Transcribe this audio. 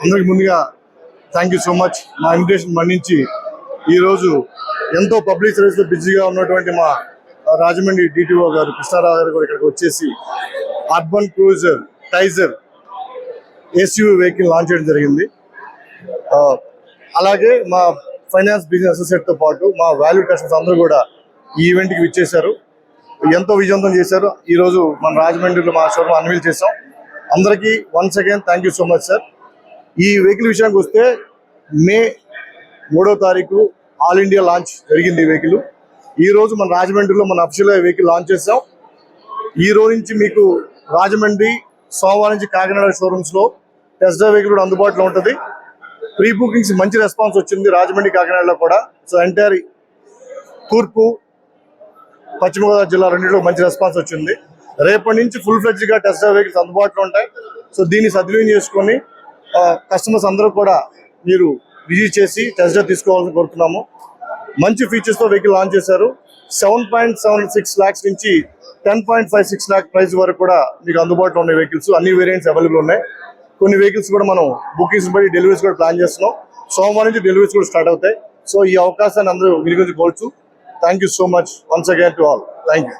అందరికి ముందుగా thank you so much. మా ఇన్విటేషన్ మన్నించి ఈరోజు ఎంతో పబ్లిక్ సర్వీస్లో బిజీగా ఉన్నటువంటి మా రాజమండ్రి డిటిఓ గారు కృష్ణారావు గారు కూడా ఇక్కడికి వచ్చేసి urban cruiser Taisor SUV vehicle launch చేయడం జరిగింది. అలాగే మా ఫైనాన్స్ బిజినెస్ అసోసియేట్తో పాటు మా వాల్యూ కస్టమర్స్ అందరూ కూడా ఈ ఈవెంట్కి విచ్చేశారు, ఎంతో విజయవంతం చేశారు. ఈరోజు మన రాజమండ్రిలో మా షోరూమ్ అన్వీల్ చేసాం. అందరికీ once again thank you so much sir. ఈ వెహికల్ విషయానికి వస్తే మే 3వ తారీఖు ఆల్ ఇండియా లాంచ్ జరిగింది. ఈ వెహికల్ ఈరోజు మన రాజమండ్రిలో మన అఫీషియల్గా వెహికల్ లాంచ్ చేసాం. ఈ రోజు నుంచి మీకు రాజమండ్రి, సోమవారం నుంచి కాకినాడ షోరూమ్స్లో టెస్ట్ డ్రైవ్ వెహికల్ కూడా అందుబాటులో ఉంటుంది. ప్రీ బుకింగ్స్ మంచి రెస్పాన్స్ వచ్చింది రాజమండ్రి, కాకినాడలో కూడా. సో ఎంటైర్ తూర్పు, పశ్చిమ గోదావరి జిల్లా రెండింటిలో మంచి రెస్పాన్స్ వచ్చింది. రేపటి నుంచి ఫుల్ ఫ్లెడ్జ్గా టెస్ట్ డ్రైవ్ వెహికల్స్ అందుబాటులో ఉంటాయి. సో దీన్ని సద్వినియోగం చేసుకొని కస్టమర్స్ అందరూ కూడా మీరు విజిట్ చేసి టెస్ట్ డ్రైవ్ తీసుకోవాలని కోరుతున్నాము. మంచి ఫీచర్స్తో వెహికల్ లాంచ్ చేశారు. 7.76 lakhs నుంచి 10.56 lakh ప్రైస్ వరకు కూడా మీకు అందుబాటులో ఉన్న వెహికల్స్ అన్ని వేరియంట్స్ అవైలబుల్ ఉన్నాయి. కొన్ని వెహికల్స్ కూడా మనం బుకింగ్స్ బట్టి డెలివరీస్ కూడా ప్లాన్ చేస్తున్నాం. సోమవారం నుంచి డెలివరీస్ కూడా స్టార్ట్ అవుతాయి. సో ఈ అవకాశాన్ని అందరూ వినియోగించుకోవచ్చు. Thank you so much once again to all. Thank you.